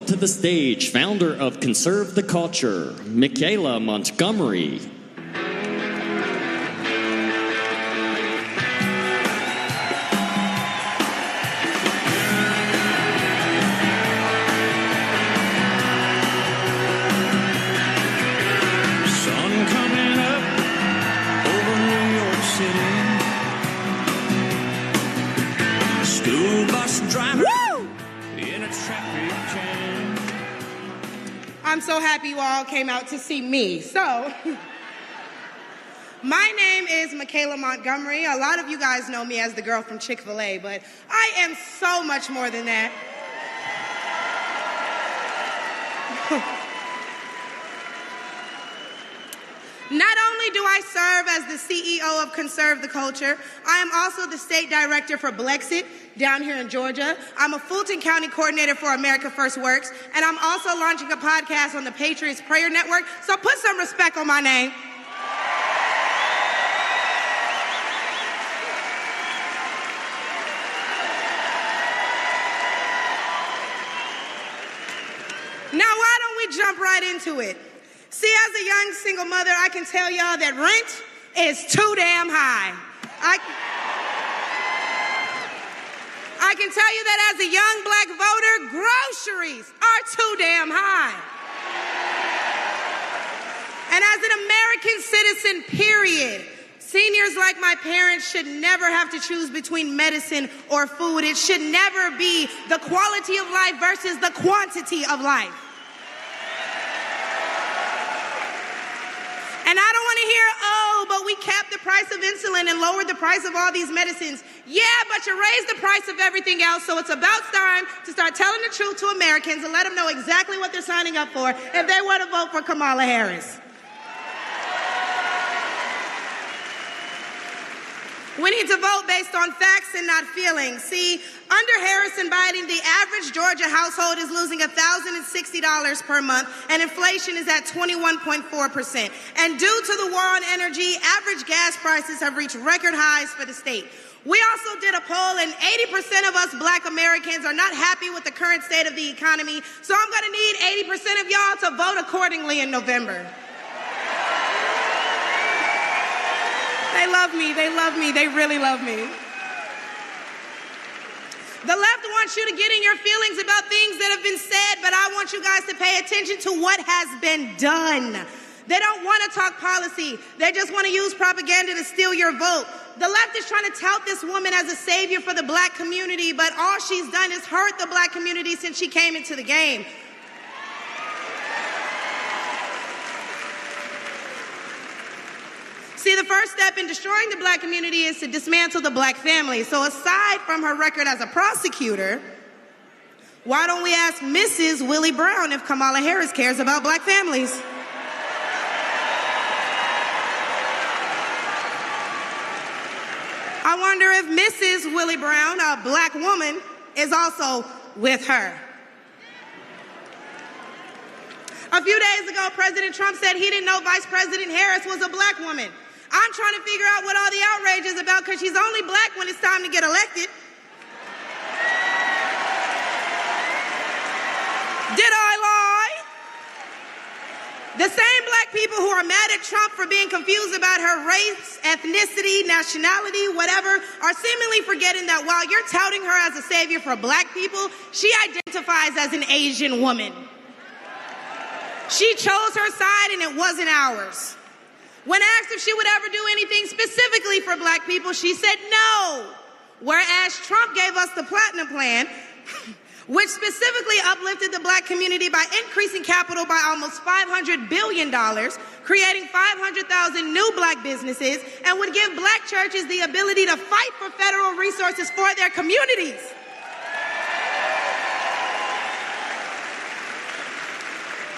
To the stage, founder of Conserve the Culture, Michaela Montgomery. Sun coming up over New York City. School bus driver in a traffic jam. I'm so happy you all came out to see me. So, my name is Michaela Montgomery. A lot of you guys know me as the girl from Chick-fil-A, but I am so much more than that. Not only do I serve as the CEO of Conserve the Culture, I am also the state director for Blexit down here in Georgia. I'm a Fulton County coordinator for America First Works, and I'm also launching a podcast on the Patriots Prayer Network, so put some respect on my name. Now, why don't we jump right into it? See, as a young single mother, I can tell y'all that rent is too damn high. I can tell you that as a young black voter, groceries are too damn high. And as an American citizen, period, seniors like my parents should never have to choose between medicine or food. It should never be the quality of life versus the quantity of life. And I don't want to hear, oh, but we capped the price of insulin and lowered the price of all these medicines. Yeah, but you raised the price of everything else, so it's about time to start telling the truth to Americans and let them know exactly what they're signing up for if they want to vote for Kamala Harris. We need to vote based on facts and not feelings. See, under Harris and Biden, the average Georgia household is losing $1,060 per month, and inflation is at 21.4%. And due to the war on energy, average gas prices have reached record highs for the state. We also did a poll, and 80% of us black Americans are not happy with the current state of the economy, so I'm going to need 80% of y'all to vote accordingly in November. They love me, they really love me. The left wants you to get in your feelings about things that have been said, but I want you guys to pay attention to what has been done. They don't want to talk policy. They just want to use propaganda to steal your vote. The left is trying to tout this woman as a savior for the black community, but all she's done is hurt the black community since she came into the game. See, the first step in destroying the black community is to dismantle the black family. So aside from her record as a prosecutor, why don't we ask Mrs. Willie Brown if Kamala Harris cares about black families? I wonder if Mrs. Willie Brown, a black woman, is also with her. A few days ago, President Trump said he didn't know Vice President Harris was a black woman. I'm trying to figure out what all the outrage is about because she's only black when it's time to get elected. Did I lie? The same black people who are mad at Trump for being confused about her race, ethnicity, nationality, whatever, are seemingly forgetting that while you're touting her as a savior for black people, she identifies as an Asian woman. She chose her side and it wasn't ours. When asked if she would ever do anything specifically for black people, she said no. Whereas Trump gave us the Platinum Plan, which specifically uplifted the black community by increasing capital by almost $500 billion, creating 500,000 new black businesses, and would give black churches the ability to fight for federal resources for their communities.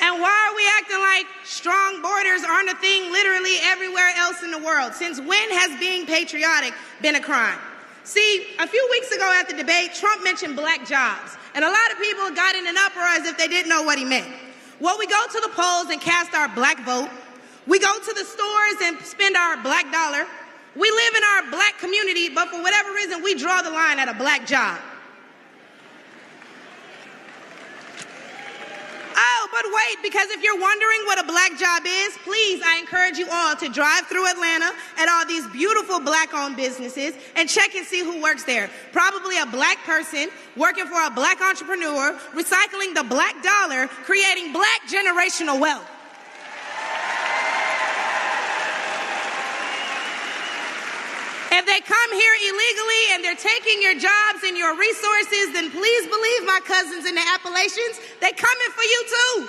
And why are we acting like strong borders aren't a thing literally everywhere else in the world? Since when has being patriotic been a crime? See, a few weeks ago at the debate, Trump mentioned black jobs. And a lot of people got in an uproar as if they didn't know what he meant. Well, we go to the polls and cast our black vote. We go to the stores and spend our black dollar. We live in our black community, but for whatever reason, we draw the line at a black job. cannot wait, because if you're wondering what a black job is, please, I encourage you all to drive through Atlanta at all these beautiful black-owned businesses and check and see who works there. Probably a black person working for a black entrepreneur, recycling the black dollar, creating black generational wealth. If they come here illegally and they're taking your jobs and your resources, then please believe my cousins in the Appalachians, they coming for you too.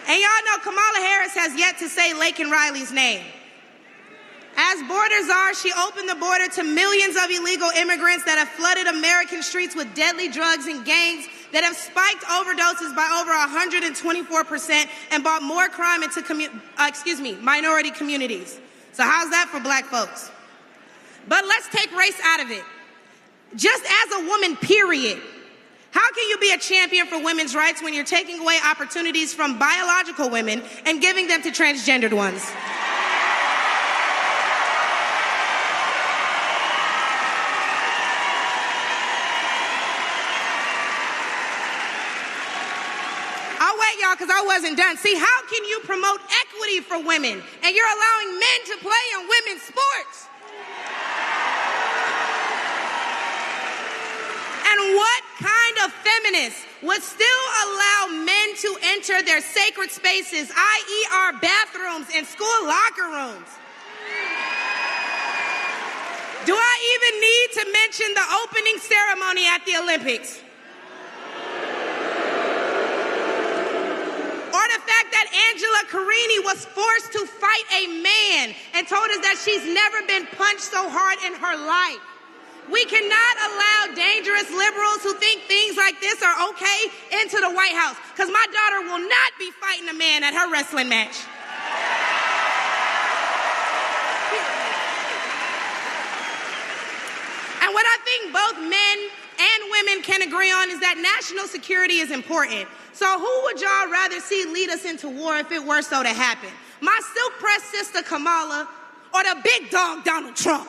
And y'all know Kamala Harris has yet to say Laken Riley's name. As border czar, she opened the border to millions of illegal immigrants that have flooded American streets with deadly drugs and gangs that have spiked overdoses by over 124% and brought more crime into minority communities. So how's that for black folks? But let's take race out of it. Just as a woman, period. How can you be a champion for women's rights when you're taking away opportunities from biological women and giving them to transgendered ones? Because I wasn't done. See, how can you promote equity for women and you're allowing men to play in women's sports? And what kind of feminist would still allow men to enter their sacred spaces, i.e. our bathrooms and school locker rooms? Do I even need to mention the opening ceremony at the Olympics? Or the fact that Angela Carini was forced to fight a man and told us that she's never been punched so hard in her life. We cannot allow dangerous liberals who think things like this are okay into the White House, because my daughter will not be fighting a man at her wrestling match. And what I think both men and women can agree on is that national security is important. So who would y'all rather see lead us into war if it were so to happen? My silk-pressed sister Kamala or the big dog Donald Trump?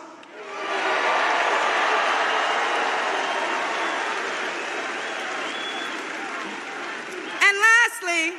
And lastly,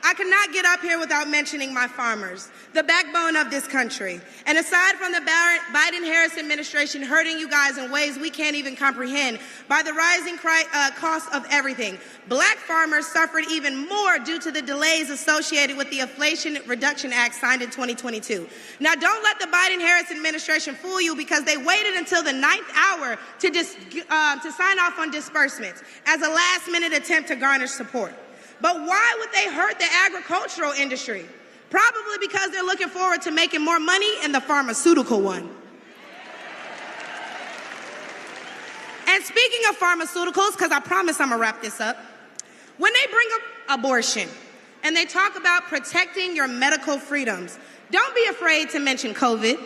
I could not get up here without mentioning my farmers, the backbone of this country. And aside from the Biden-Harris administration hurting you guys in ways we can't even comprehend by the rising cost of everything, black farmers suffered even more due to the delays associated with the Inflation Reduction Act signed in 2022. Now, don't let the Biden-Harris administration fool you, because they waited until the 9th hour to sign off on disbursements as a last-minute attempt to garner support. But why would they hurt the agricultural industry? Probably because they're looking forward to making more money in the pharmaceutical one. And speaking of pharmaceuticals, because I promise I'm going to wrap this up, when they bring up abortion and they talk about protecting your medical freedoms, don't be afraid to mention COVID.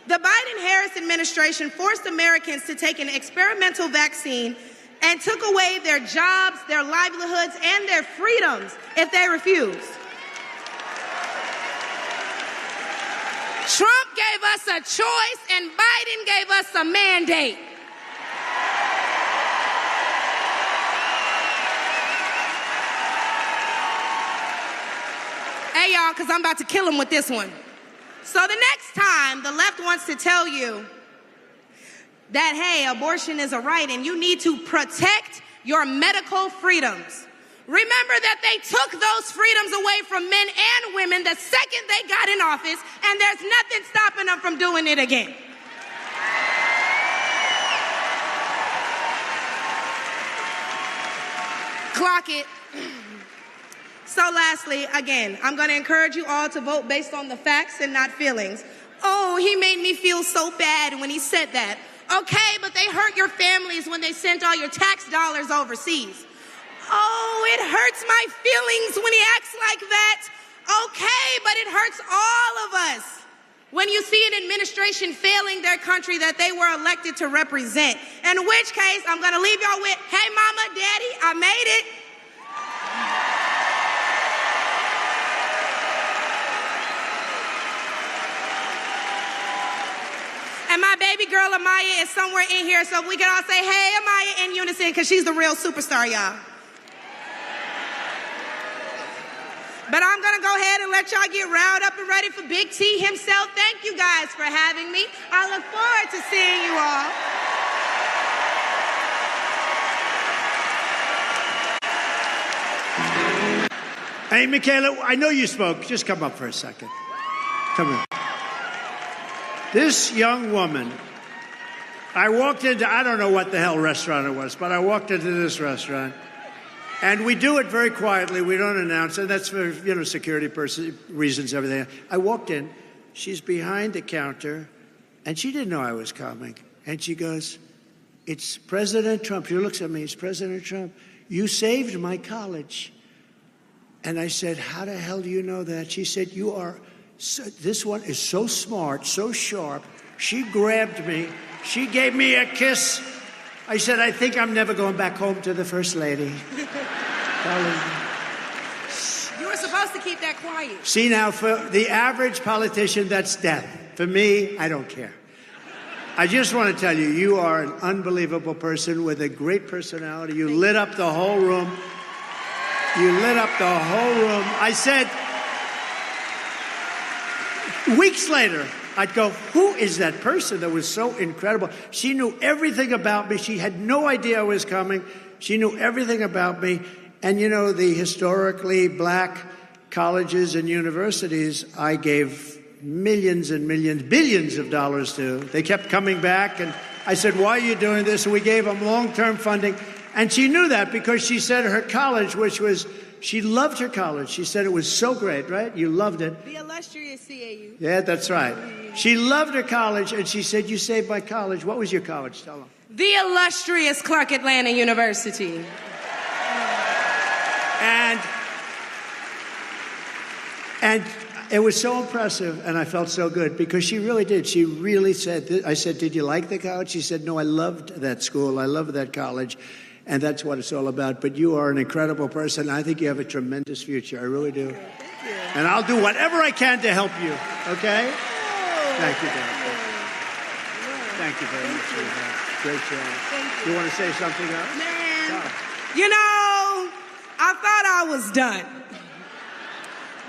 The Biden-Harris administration forced Americans to take an experimental vaccine and took away their jobs, their livelihoods, and their freedoms if they refused. Trump gave us a choice and Biden gave us a mandate. Hey, y'all, because I'm about to kill him with this one. So the next time the left wants to tell you that, hey, abortion is a right and you need to protect your medical freedoms, remember that they took those freedoms away from men and women the second they got in office, and there's nothing stopping them from doing it again. Clock it. So lastly, again, I'm going to encourage you all to vote based on the facts and not feelings. Oh, he made me feel so bad when he said that. Okay, but they hurt your families when they sent all your tax dollars overseas. Oh, it hurts my feelings when he acts like that. Okay, but it hurts all of us when you see an administration failing their country that they were elected to represent. In which case, I'm going to leave y'all with, hey, mama, daddy, I made it. And my baby girl, Amaya, is somewhere in here, so we can all say, hey, Amaya, in unison, because she's the real superstar, y'all. But I'm going to go ahead and let y'all get riled up and ready for Big T himself. Thank you guys for having me. I look forward to seeing you all. Hey, Michaela, I know you spoke. Just come up for a second. Come here. This young woman, I walked into, I don't know what the hell restaurant it was, but I walked into this restaurant. And we do it very quietly. We don't announce it. That's for, security reasons, everything. I walked in. She's behind the counter, and she didn't know I was coming. And she goes, "It's President Trump." She looks at me. "It's President Trump. You saved my college." And I said, "How the hell do you know that?" She said, "This one is so smart, so sharp." She grabbed me. She gave me a kiss. I said, "I think I'm never going back home to the First Lady." You were supposed to keep that quiet. See, now, for the average politician, that's death. For me, I don't care. I just want to tell you, you are an unbelievable person with a great personality. You lit up the whole room. You lit up the whole room. I said, weeks later, I'd go, "Who is that person that was so incredible?" She knew everything about me. She had no idea I was coming. She knew everything about me. And the historically black colleges and universities, I gave millions and millions, billions of dollars to. They kept coming back. And I said, "Why are you doing this?" And we gave them long-term funding. And she knew that because she said her college, she loved her college. She said it was so great, right? You loved it. The illustrious CAU. Yeah, that's right. She loved her college, and she said, "You saved my college." What was your college? Tell them. The illustrious Clark Atlanta University. And it was so impressive, and I felt so good because she really did. She really said, I said, "Did you like the college?" She said, "No, I loved that school. I loved that college." And that's what it's all about. But you are an incredible person. I think you have a tremendous future. I really do. Thank you. And I'll do whatever I can to help you. Okay? Thank you, Dan. Thank you very much. Great job. You want to say something else? Man, I thought I was done.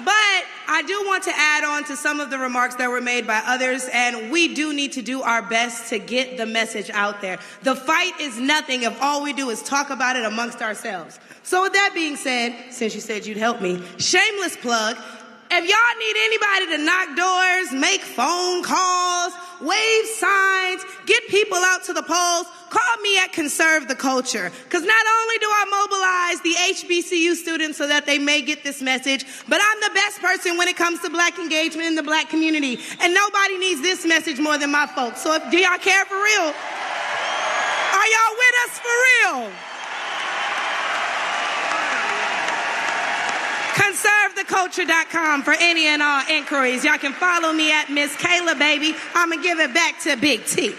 But I do want to add on to some of the remarks that were made by others, and we do need to do our best to get the message out there. The fight is nothing if all we do is talk about it amongst ourselves. So with that being said, since you said you'd help me, shameless plug, if y'all need anybody to knock doors, make phone calls, wave signs, get people out to the polls, call me at Conserve the Culture. Because not only do I mobilize the HBCU students so that they may get this message, but I'm the best person when it comes to black engagement in the black community. And nobody needs this message more than my folks. So do y'all care for real? Are y'all with us for real? ConserveTheCulture.com for any and all inquiries. Y'all can follow me at Miss Kayla, baby. I'm going to give it back to Big T.